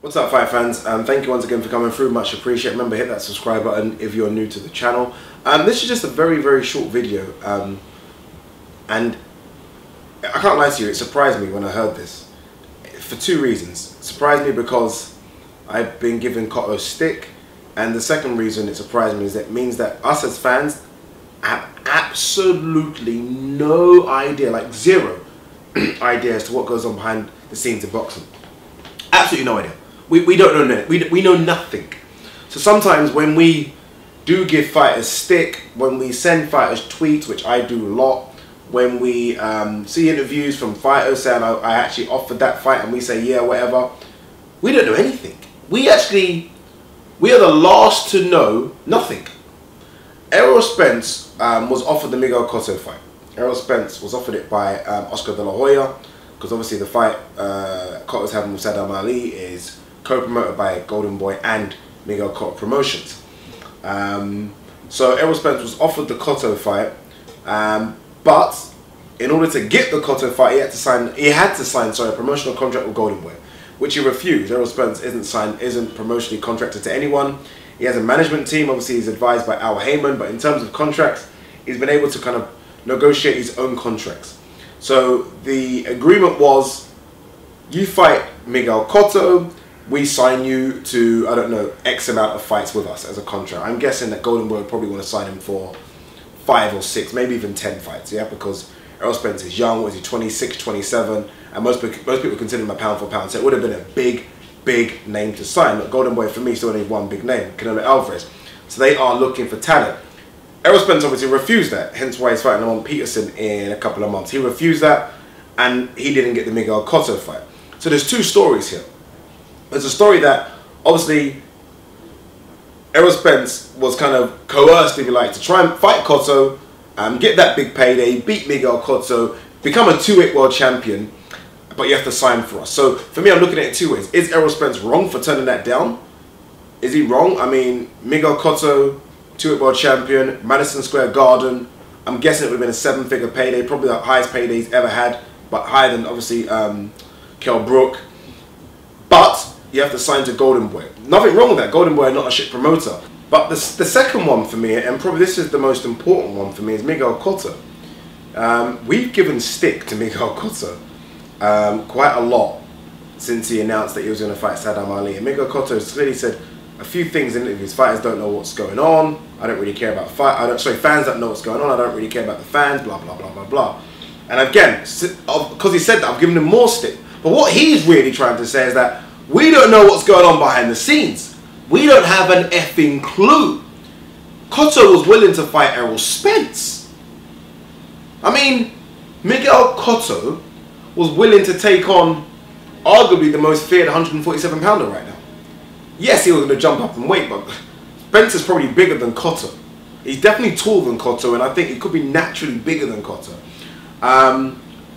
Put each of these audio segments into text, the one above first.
What's up, fight fans? Thank you once again for coming through, much appreciated. Remember, hit that subscribe button if you're new to the channel. This is just a very short video, and I can't lie to you, it surprised me when I heard this for two reasons. It surprised me because I've been given COTTO stick, and the second reason it surprised me is that it means that us as fans have absolutely no idea, like zero idea as to what goes on behind the scenes in boxing. Absolutely no idea. We don't know nothing. We know nothing. So sometimes when we do give fighters stick, when we send fighters tweets, which I do a lot, when we see interviews from fighters saying I actually offered that fight and we say yeah, whatever, we don't know anything. We are the last to know nothing. ERROL Spence was offered the Miguel COTTO fight. ERROL Spence was offered it by Oscar de la Hoya, because obviously the fight COTTO's having with Saddam Ali is co-promoted by Golden Boy and Miguel COTTO Promotions. So ERROL Spence was offered the COTTO fight, but in order to get the COTTO fight, he had to sign a promotional contract with Golden Boy, which he refused. ERROL Spence isn't promotionally contracted to anyone. He has a management team. Obviously, he's advised by Al Heyman, but in terms of contracts, he's been able to kind of negotiate his own contracts. So the agreement was, you fight Miguel COTTO, we sign you to, I don't know, X amount of fights with us as a contract. I'm guessing that Golden Boy would probably want to sign him for 5 or 6, maybe even 10 fights, yeah? Because ERROL Spence is young, was he 26, 27, and most people consider him a pound for pound, so it would have been a big name to sign. But Golden Boy, for me, still only one big name, Canelo Alvarez. So they are looking for talent. ERROL Spence obviously refused that, hence why he's fighting Lamont Peterson in a couple of months. He refused that, and he didn't get the Miguel COTTO fight. So there's two stories here. There's a story that, obviously, ERROL Spence was kind of coerced, if you like, to try and fight COTTO, get that big payday, beat Miguel COTTO, become a 2-weight world champion, but you have to sign for us. So, for me, I'm looking at it two ways. Is ERROL Spence wrong for turning that down? Is he wrong? I mean, Miguel COTTO, 2-weight world champion, Madison Square Garden. I'm guessing it would have been a 7-figure payday, probably the highest payday he's ever had, but higher than obviously Kell Brook. But you have to sign to Golden Boy. Nothing wrong with that. Golden Boy are not a shit promoter. But the second one for me, and probably this is the most important one for me, is Miguel COTTO. We've given stick to Miguel COTTO quite a lot since he announced that he was going to fight Saddam Ali. And Miguel COTTO has clearly said a few things in interviews. Fighters don't know what's going on. I don't really care about fans don't know what's going on. I don't really care about the fans. Blah blah blah blah blah. And again, because he said that, I've given him more stick. But what he's really trying to say is that we don't know what's going on behind the scenes. We don't have an effing clue. COTTO was willing to fight ERROL Spence. I mean, Miguel COTTO was willing to take on arguably the most feared 147 pounder right now. Yes, he was going to jump up in weight, but Spence is probably bigger than COTTO. He's definitely taller than COTTO, and I think he could be naturally bigger than COTTO.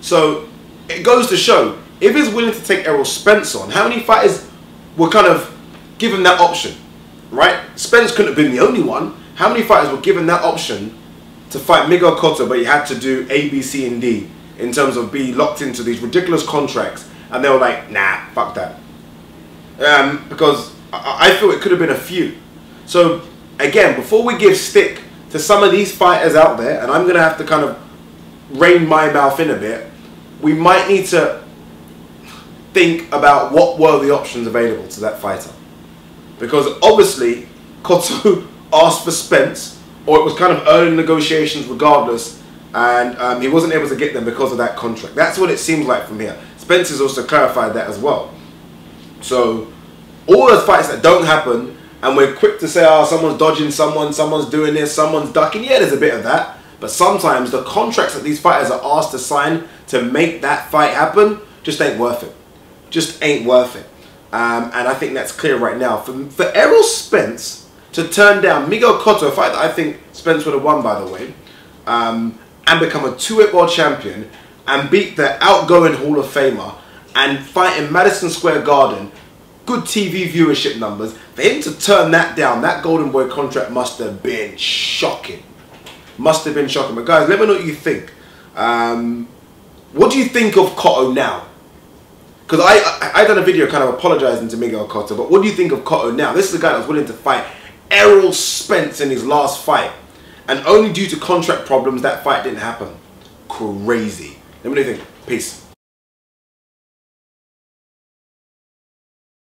So it goes to show, if he's willing to take ERROL Spence on, how many fighters were kind of given that option, right? Spence couldn't have been the only one. How many fighters were given that option to fight Miguel COTTO, but he had to do A, B, C, and D in terms of be locked into these ridiculous contracts, and they were like, nah, fuck that. Because I feel it could have been a few. So again, before we give stick to some of these fighters out there, and I'm going to have to kind of rein my mouth in a bit, we might need to think about what were the options available to that fighter. Because obviously, COTTO asked for Spence, or it was kind of early negotiations regardless, and he wasn't able to get them because of that contract. That's what it seems like from here. Spence has also clarified that as well. So, all those fights that don't happen, and we're quick to say, oh, someone's dodging someone, someone's doing this, someone's ducking. Yeah, there's a bit of that. But sometimes the contracts that these fighters are asked to sign to make that fight happen just ain't worth it. Just ain't worth it. And I think that's clear right now. For ERROL Spence to turn down Miguel COTTO, a fight that I think Spence would have won, by the way, and become a 2-weight world champion and beat the outgoing Hall of Famer and fight in Madison Square Garden, good TV viewership numbers, for him to turn that down, that Golden Boy contract must have been shocking. Must have been shocking. But guys, let me know what you think. What do you think of COTTO now? Because I done a video kind of apologizing to Miguel Cotto, but what do you think of Cotto now? This is a guy that was willing to fight ERROL Spence in his last fight, and only due to contract problems that fight didn't happen. Crazy. Let me know what you think. Peace.